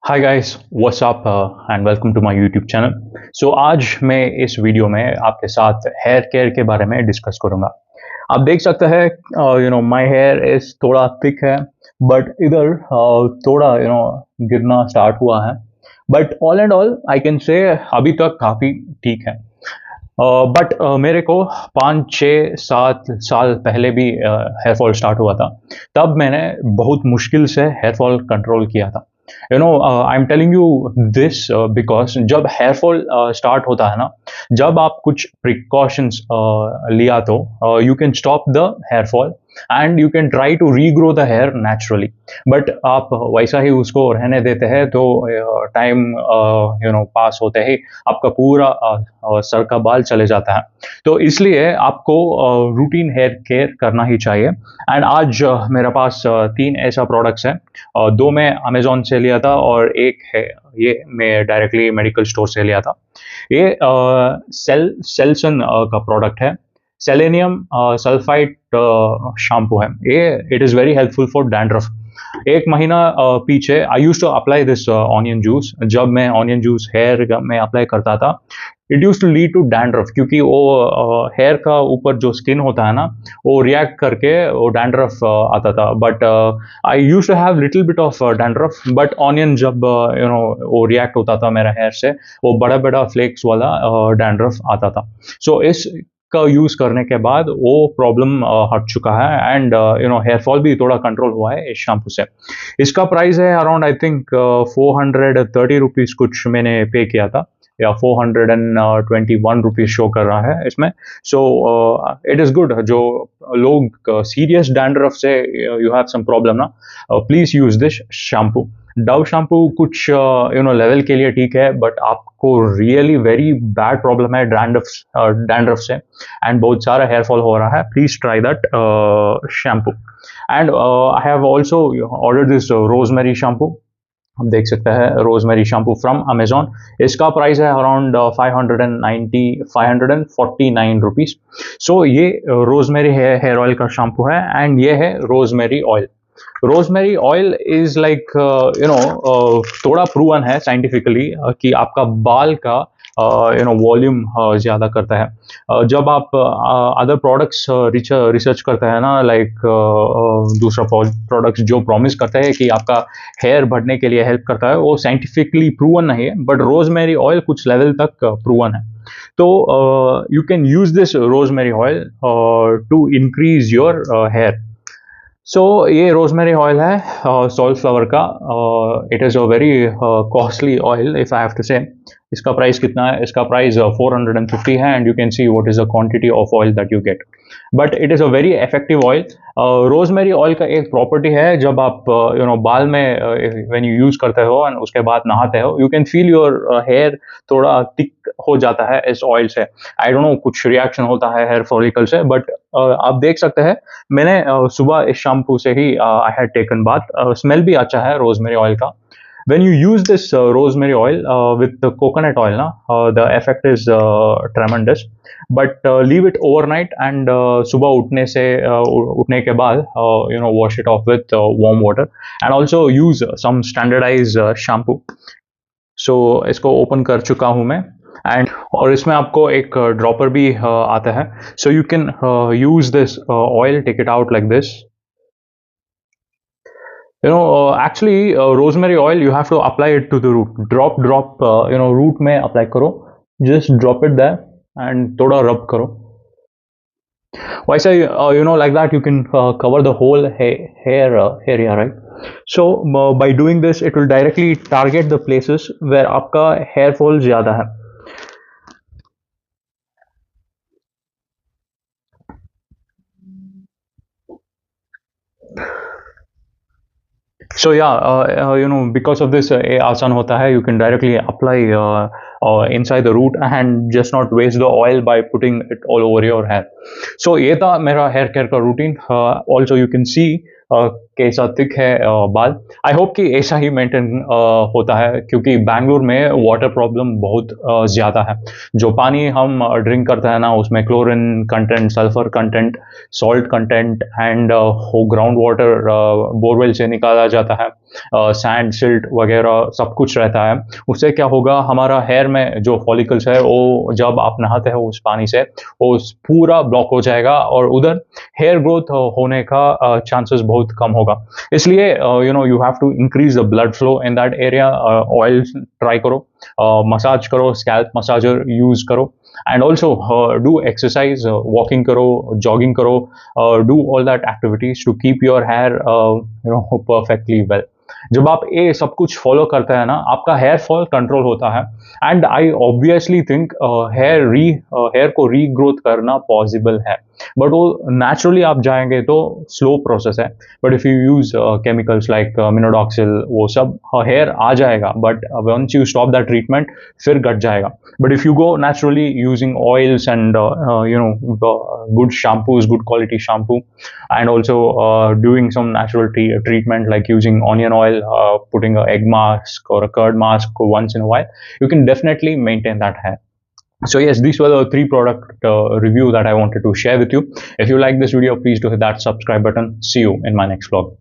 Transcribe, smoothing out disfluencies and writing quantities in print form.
Hi guys what's up and welcome to my YouTube channel. So आज मैं इस video में आपके साथ हेयर केयर के बारे में डिस्कस करूंगा। आप देख सकते हैं माय हेयर इज थोड़ा थिक है, बट इधर थोड़ा गिरना स्टार्ट हुआ है। But all and all I can say अभी तक काफ़ी ठीक है। बट मेरे को 5 6 7 साल पहले भी हेयर फॉल स्टार्ट हुआ था। तब मैंने बहुत मुश्किल से हेयर फॉल कंट्रोल किया था। I am telling you this because जब हेयर फॉल स्टार्ट होता है ना, जब आप कुछ प्रिकॉशंस लिया तो you can stop the hair fall and you can try to regrow the hair naturally. But आप वैसा ही उसको रहने देते हैं तो टाइम पास होते ही आपका पूरा सर का बाल चले जाता है। तो इसलिए आपको रूटीन हेयर केयर करना ही चाहिए। एंड आज मेरे पास 3 ऐसा प्रोडक्ट्स हैं। दो मैं अमेजोन से लिया था और एक है ये मैं डायरेक्टली मेडिकल स्टोर से लिया था। ये सेलसन का प्रोडक्ट है। सेलेनियम सल्फाइड शैम्पू है ये। It is very helpful for dandruff. एक महीना पीछे I use to apply this onion juice. जब मैं ऑनियन जूस हेयर में अप्लाई करता था, it use to lead to dandruff, क्योंकि वो हेयर का ऊपर जो स्किन होता है ना, वो रिएक्ट करके वो डैंड्रफ आता था। But I use to have little bit of dandruff, but onion जब वो रिएक्ट होता था मेरा हेयर से, वो बड़ा बड़ा फ्लेक्स वाला डैंड्रफ आता था। सो इस का यूज करने के बाद वो प्रॉब्लम हट चुका है एंड हेयर फॉल भी थोड़ा कंट्रोल हुआ है इस शैम्पू से। इसका प्राइस है अराउंड आई थिंक 430 रुपीज कुछ मैंने पे किया था, या 421 रुपीज शो कर रहा है इसमें। So it is good. जो लोग सीरियस डैंड्रफ से यू हैव सम प्रॉब्लम ना, please use this shampoo. Dove shampoo कुछ लेवल के लिए ठीक है, बट आपको रियली वेरी बैड प्रॉब्लम है डैंड्रफ से एंड बहुत सारा हेयर फॉल हो रहा है, please try that shampoo. And I have also order this rosemary shampoo. आप देख सकते हैं रोजमेरी शैम्पू फ्रॉम अमेजोन। इसका प्राइस है अराउंड 549 रुपीज। सो ये रोजमेरी हेयर ऑयल का शैम्पू है एंड ये है rosemary oil. Rosemary oil is like थोड़ा प्रूवन है साइंटिफिकली कि आपका बाल का वॉल्यूम ज़्यादा करता है। जब आप अदर प्रोडक्ट्स रिसर्च करते हैं ना, लाइक दूसरा प्रोडक्ट्स जो प्रॉमिस करता है कि आपका हेयर बढ़ने के लिए हेल्प करता है, वो साइंटिफिकली प्रूवन नहीं है, बट रोजमेरी ऑयल कुछ लेवल तक प्रूवन है। तो you can use this rosemary oil to increase your hair. So ये रोजमेरी ऑयल है सॉल्ट फ्लावर का। It is a very costly oil if I have to say. इसका price कितना है? इसका प्राइस 450 है and you can see what is the quantity of oil that you get. But it is a very effective oil. Rosemary oil का एक property है, जब आप बाल में व्हेन यू यूज करते हो एंड उसके बाद नहाते हो, you can feel your hair थोड़ा थिक हो जाता है इस ऑयल से। आई डोंट नो कुछ रिएक्शन होता है हेयर फॉलिकल से, बट आप देख सकते हैं मैंने सुबह इस शैम्पू से ही I had taken bath. Smell भी अच्छा है रोजमेरी ऑयल का। when you use this rosemary oil with the coconut oil na, the effect is tremendous. But leave it overnight and सुबह उठने के बाद wash it off with warm water and also use some standardized shampoo. So इसको open कर चुका हूँ मैं and और इसमें आपको एक ड्रॉपर भी आता है। So you can use this oil, take it out like this. Actually, rosemary oil, you have to apply it to the root. Drop, root में apply करो. Just drop it there and थोड़ा rub करो. वैसे like that you can cover the whole hair area, right? So by doing this, it will directly target the places where आपका hair fall ज़्यादा है. So yeah, because of this, आसान होता है. You can directly apply inside the root and just not waste the oil by putting it all over your hair. So ये था मेरा hair care का routine. Also you can see के ऐसा thick है बाल। आई होप कि ऐसा ही मेंटेन होता है, क्योंकि बैंगलोर में वाटर प्रॉब्लम बहुत ज़्यादा है। जो पानी हम ड्रिंक करते हैं ना, उसमें chlorine content, sulphur content, salt content and वो ग्राउंड वाटर बोरवेल से निकाला जाता है, सैंड सिल्ट वगैरह सब कुछ रहता है। उससे क्या होगा, हमारा हेयर में जो फॉलिकल्स है वो जब आप नहाते हो उस पानी से, वो पूरा ब्लॉक हो जाएगा और उधर हेयर ग्रोथ होने का चांसेस बहुत कम होगा। इसलिए you have to increase the blood flow in that area. Oil try करो, मसाज करो, स्कैल्प मसाजर यूज करो, and also do exercise, walking करो, जॉगिंग करो, do all that activities to keep your hair perfectly well. जब आप ये सब कुछ फॉलो करते हैं ना, आपका हेयर फॉल कंट्रोल होता है। And I obviously think hair को रीग्रोथ करना पॉसिबल है, बट वो नेचुरली आप जाएंगे तो स्लो प्रोसेस है। But if you use chemicals like minoxidil, वो सब हेयर आ जाएगा, but once you stop that treatment फिर घट जाएगा। But if you go naturally using oils and good shampoos, good quality shampoo, and also doing some natural treatment like using onion oil, putting a egg mask or a curd mask once in a while, you can definitely maintain that hair. So yes, these were the 3 product review that I wanted to share with you. If you like this video, please do hit that subscribe button. See you in my next vlog.